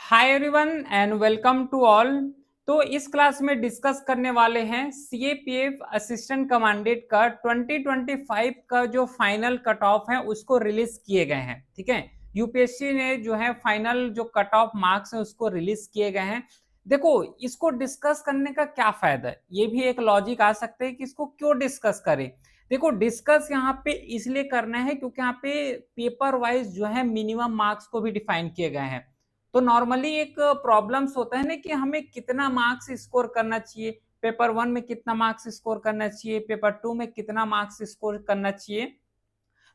Hi everyone and welcome to all. तो इस class में डिस्कस करने वाले हैं सीएपीएफ असिस्टेंट कमांडेंट का 2025 का जो फाइनल कट ऑफ है उसको रिलीज किए गए हैं। ठीक है, यूपीएससी ने जो है फाइनल जो कट ऑफ मार्क्स है उसको रिलीज किए गए हैं। देखो, इसको डिस्कस करने का क्या फायदा है, ये भी एक लॉजिक आ सकता है कि इसको क्यों डिस्कस करें। देखो, डिस्कस यहाँ पे इसलिए करना है क्योंकि यहाँ पे पेपर वाइज जो है मिनिमम मार्क्स को भी डिफाइन किए गए हैं। तो नॉर्मली एक प्रॉब्लम्स होता है ना कि हमें कितना मार्क्स स्कोर करना चाहिए, पेपर वन में कितना मार्क्स स्कोर करना चाहिए, पेपर टू में कितना मार्क्स स्कोर करना चाहिए।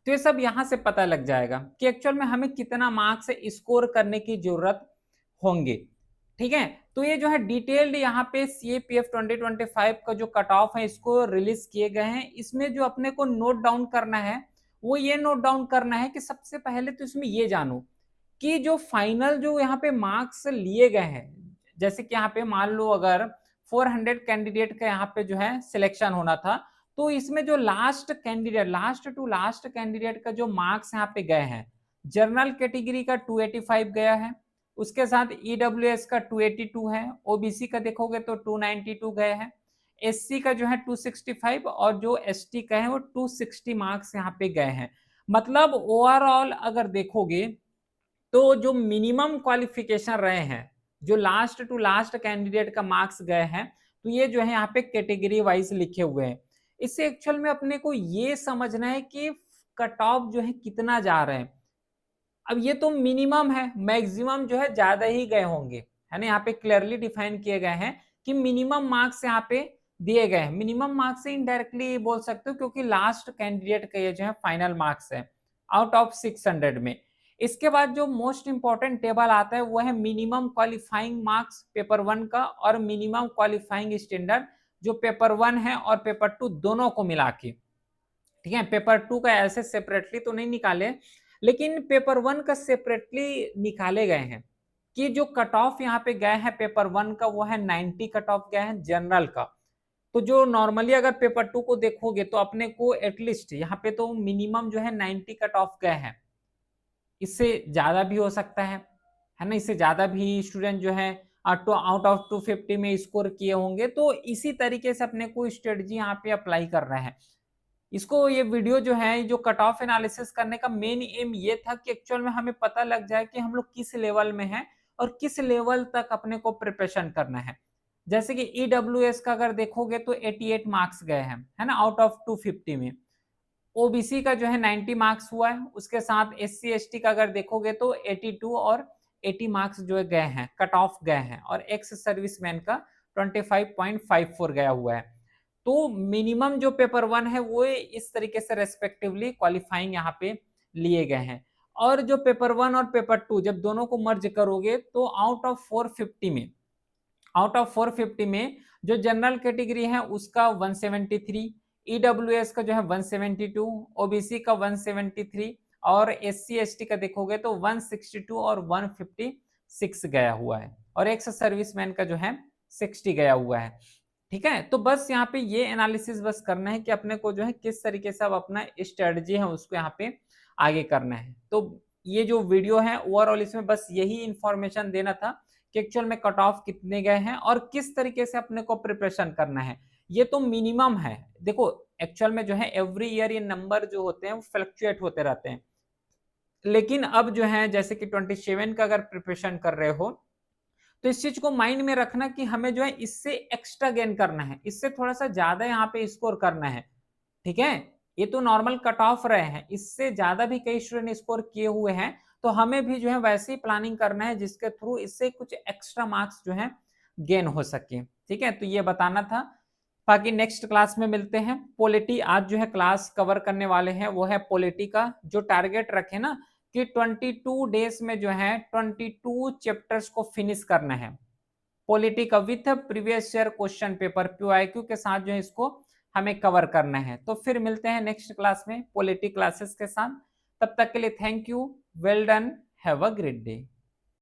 तो ये सब यहाँ से पता लग जाएगा कि एक्चुअल में हमें कितना मार्क्स स्कोर करने की जरूरत होंगे। ठीक है, तो ये जो है डिटेल्ड यहाँ पे सीएपीएफ 2025 का जो कट ऑफ है इसको रिलीज किए गए हैं। इसमें जो अपने को नोट डाउन करना है वो ये नोट डाउन करना है कि सबसे पहले तो इसमें ये जानो कि जो फाइनल जो यहाँ पे मार्क्स लिए गए हैं, जैसे कि यहाँ पे मान लो अगर 400 कैंडिडेट का यहाँ पे जो है सिलेक्शन होना था, तो इसमें जो लास्ट टू लास्ट कैंडिडेट का जो मार्क्स यहाँ पे गए हैं, जनरल कैटेगरी का 285 गया है, उसके साथ ईडब्ल्यूएस का 282 है, ओबीसी का देखोगे तो 292 गए हैं, एससी का जो है 265 और जो एसटी का है वो 260 मार्क्स यहाँ पे गए हैं। मतलब ओवरऑल अगर देखोगे तो जो मिनिमम क्वालिफिकेशन रहे हैं, जो लास्ट टू लास्ट कैंडिडेट का मार्क्स गए हैं, तो ये जो है यहाँ पे कैटेगरी वाइज लिखे हुए हैं। इससे एक्चुअल में अपने को ये समझना है कि कट ऑफ जो है कितना जा रहे हैं। अब ये तो मिनिमम है, मैक्सिमम जो है ज्यादा ही गए होंगे, है ना। यहाँ पे क्लियरली डिफाइन किए गए हैं कि मिनिमम मार्क्स यहाँ पे दिए गए हैं। मिनिमम मार्क्स से इनडायरेक्टली बोल सकते हो क्योंकि लास्ट कैंडिडेट का ये जो है फाइनल मार्क्स है आउट ऑफ 600 में। इसके बाद जो मोस्ट इंपॉर्टेंट टेबल आता है वो है minimum qualifying marks paper one का और मिनिमम क्वालिफाइंग स्टैंडर्ड जो पेपर वन है और पेपर टू दोनों को मिला के। ठीक है, पेपर टू का ऐसे सेपरेटली तो नहीं निकाले, लेकिन पेपर वन का सेपरेटली निकाले गए हैं कि जो कट ऑफ यहाँ पे गए हैं पेपर वन का वो है 90 कट ऑफ गए हैं जनरल का। तो जो नॉर्मली अगर पेपर टू को देखोगे तो अपने को एटलीस्ट यहाँ पे तो मिनिमम जो है 90 कट ऑफ गए हैं, इससे ज्यादा भी हो सकता है ना। इससे ज्यादा भी स्टूडेंट जो है आउट ऑफ 250 में स्कोर किए होंगे। तो इसी तरीके से अपने को स्ट्रेटजी यहाँ पे अप्लाई कर रहे हैं। इसको ये वीडियो जो है जो कट ऑफ एनालिसिस करने का मेन एम ये था कि एक्चुअल में हमें पता लग जाए कि हम लोग किस लेवल में हैं और किस लेवल तक अपने को प्रिपरेशन करना है। जैसे कि ईडब्ल्यूएस का अगर देखोगे तो 88 मार्क्स गए हैं, है ना, आउट ऑफ 250 में। ओबीसी का जो है 90 मार्क्स हुआ है, उसके साथ एससी एसटी का अगर देखोगे तो 82 और 80 मार्क्स जो है गए हैं, कट ऑफ गए हैं, और एक्स सर्विसमैन का 25.54 गया हुआ है। तो मिनिमम जो पेपर वन है वो इस तरीके से रेस्पेक्टिवली क्वालिफाइंग यहाँ पे लिए गए हैं। और जो पेपर वन और पेपर टू जब दोनों को मर्ज करोगे तो आउट ऑफ 450 में जो जनरल कैटेगरी है उसका 173, ईडब्ल्यूएस का जो है 172, ओबीसी का 173 और एससी एसटी का देखोगे तो 162 और 156 गया हुआ है, और एक्स सर्विसमैन का जो है 60 गया हुआ है। ठीक है, तो बस यहाँ पे ये एनालिसिस बस करना है कि अपने को जो है किस तरीके से अब अपना स्ट्रेटजी है उसको यहाँ पे आगे करना है। तो ये जो वीडियो है ओवरऑल इसमें बस यही इंफॉर्मेशन देना था कि एक्चुअल में कट ऑफ कितने गए हैं और किस तरीके से अपने को प्रिपरेशन करना है। ये तो मिनिमम है। देखो, एक्चुअल में जो है एवरी ईयर ये नंबर जो होते हैं वो फ्लक्चुएट होते रहते हैं, लेकिन अब जो है जैसे कि 27 का अगर प्रिपरेशन कर रहे हो तो इस चीज को माइंड में रखना कि हमें जो है इससे एक्स्ट्रा गेन करना है, इससे थोड़ा सा ज्यादा यहाँ पे स्कोर करना है। ठीक है, ये तो नॉर्मल कट ऑफ रहे हैं, इससे ज्यादा भी कई स्टूडेंट स्कोर किए हुए हैं, तो हमें भी जो है वैसे ही प्लानिंग करना है जिसके थ्रू इससे कुछ एक्स्ट्रा मार्क्स जो है गेन हो सके। ठीक है, तो ये बताना था। बाकी नेक्स्ट क्लास में मिलते हैं। पॉलिटी आज जो है क्लास कवर करने वाले हैं वो है पॉलिटी का जो टारगेट रखे ना कि 22 डेज में जो है 22 चैप्टर्स को फिनिश करना है पॉलिटी का, with previous year question paper PYQ के साथ जो है इसको हमें कवर करना है। तो फिर मिलते हैं नेक्स्ट क्लास में पॉलिटी क्लासेस के साथ। तब तक के लिए thank you, well done, have a great day.